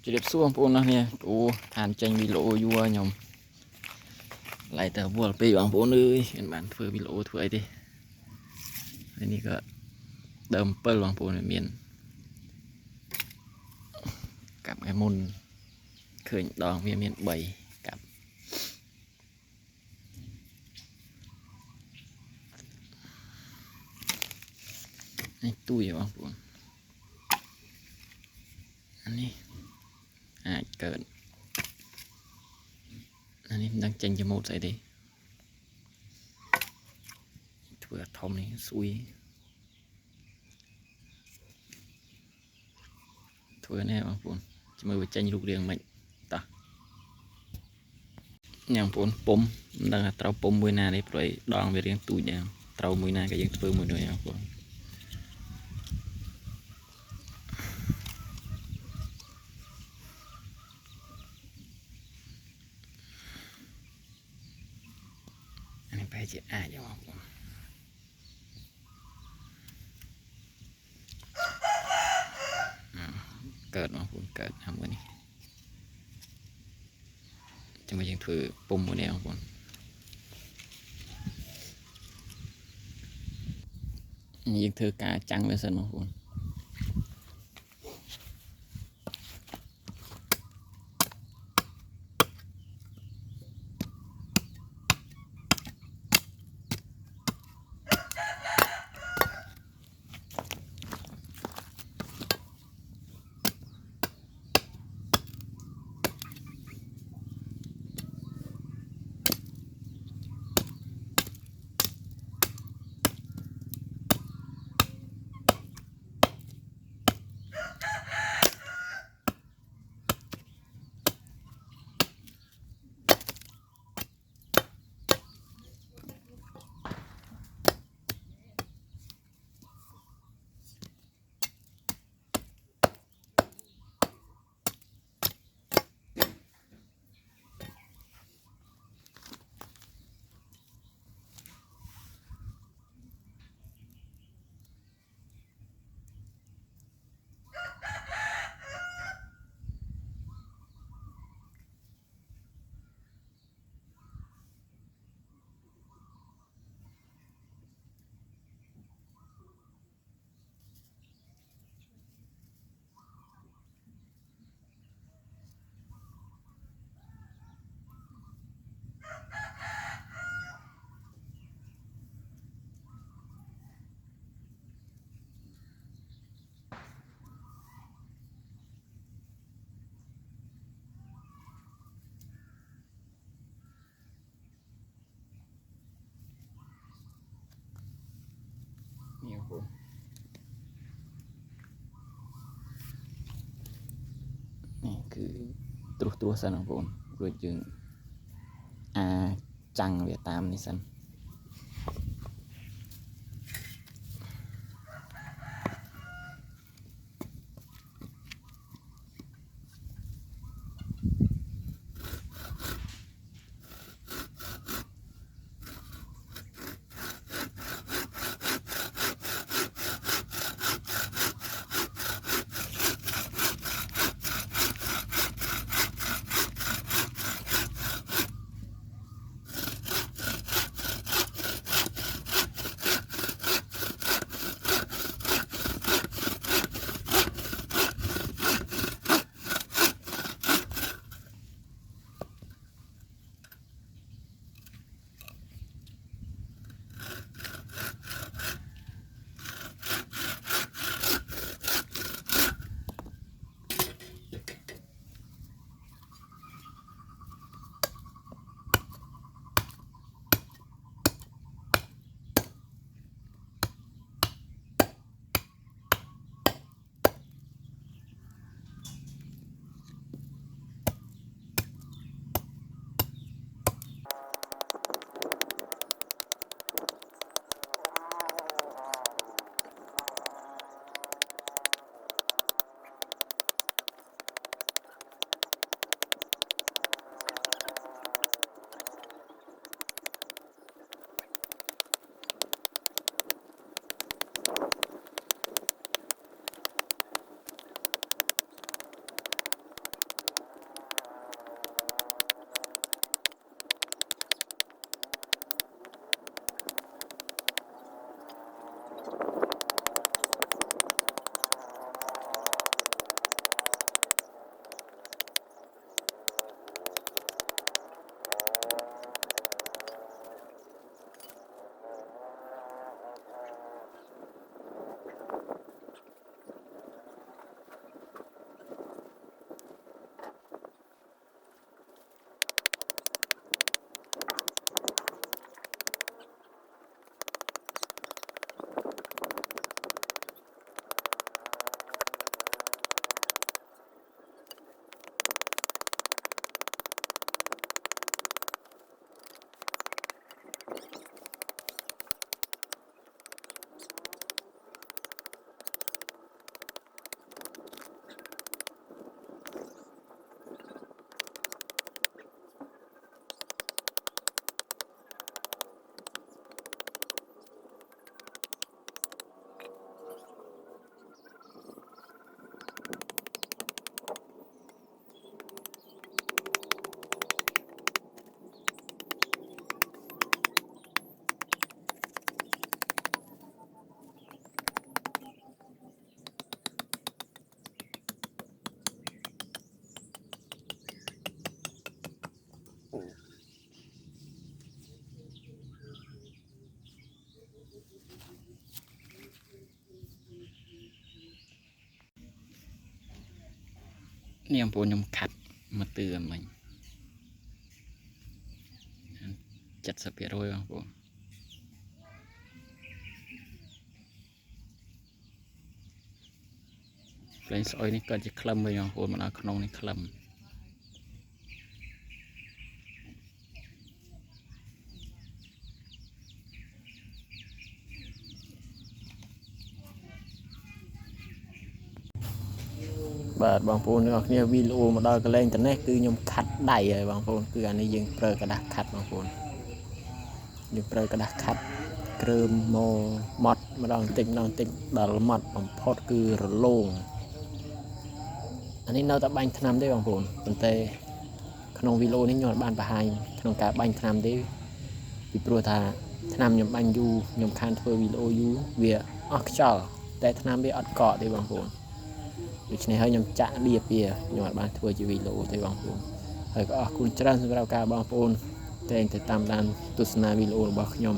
จะเด็บซ่วงพวกนั้นเนี่ยกูทานจังวิโลยัวnhom lại tờ vua pe bằng vốn ơi các bạn phơi bị lỗ thuế đi cái này có đầm pơ bằng vốn ở miền cặp cái môn khởi đòn miền miền bảy cặp này tui bằng vốn anh đi cợnอันนี้ดังเจงจะหมดใส่ดิถั่วทอมนี่ซุยถั่วแน่บางปุ่นจะมาไปเจงลูกเรียงมันต่ออย่างปุ่นปมดังเตาปมมวยนาได้ปล่อยดองไปเรียงตุยเนี่ยเตามวยนาก็ยังเพิ่มมวยด้วยอย่างปุ่นไปเจ็ดอย่างผมเกิดมาผมเกิดทำกันนี่จะมายังถือปุ่มบนนี้ของผมยังถือกาจังไปสิของผมนี่ครับผมนี่คือตัวสันของผมโดยจึงจังเวียดตามนี่สัน นี่បងប្អូនខ្ញុំខាត់មកទឿមិញ70%បងប្អូនផ្លេងស្អុយនេះក៏ជាក្លឹមវិញបងប្អូនមកដល់ក្នុងនេះក្លឹមបាទបងប្អូនទាំងអស់គ្នាវីដេអូមកដល់កន្លែងតំណេះគឺខ្ញុំខាត់ដៃហើយបងប្អូនគឺអានេះយើងប្រើกระดาษខាត់បងប្អូនយើងប្រើกระดาษខាត់គ្រើមមកម៉ត់ម្ដងបន្តិចម្ដងបន្តិចដល់ម៉ត់បំផុតគឺរលោងអានេះនៅតែបាញ់ថ្នាំទេបងប្អូនប៉ុន្តែក្នុងវីដេអូនេះខ្ញុំបានបង្ហាញក្នុងការបាញ់ថ្នាំទេពីព្រោះថាថ្នាំខ្ញុំបាញ់យូរខ្ញុំខានធ្វើវីដេអូយូរវាអស់ខ្យល់តែថ្នាំវាអត់កកទេបងប្អូនដូច្នេះហើយខ្ញុំចាក់លាបវាខ្ញុំអត់បានធ្វើជាវីដេអូទេបងប្អូនហើយក៏អរគុណច្រើនសម្រាប់ការបងប្អូនតែងតែតាមដានទស្សនាវីដេអូរបស់ខ្ញុំ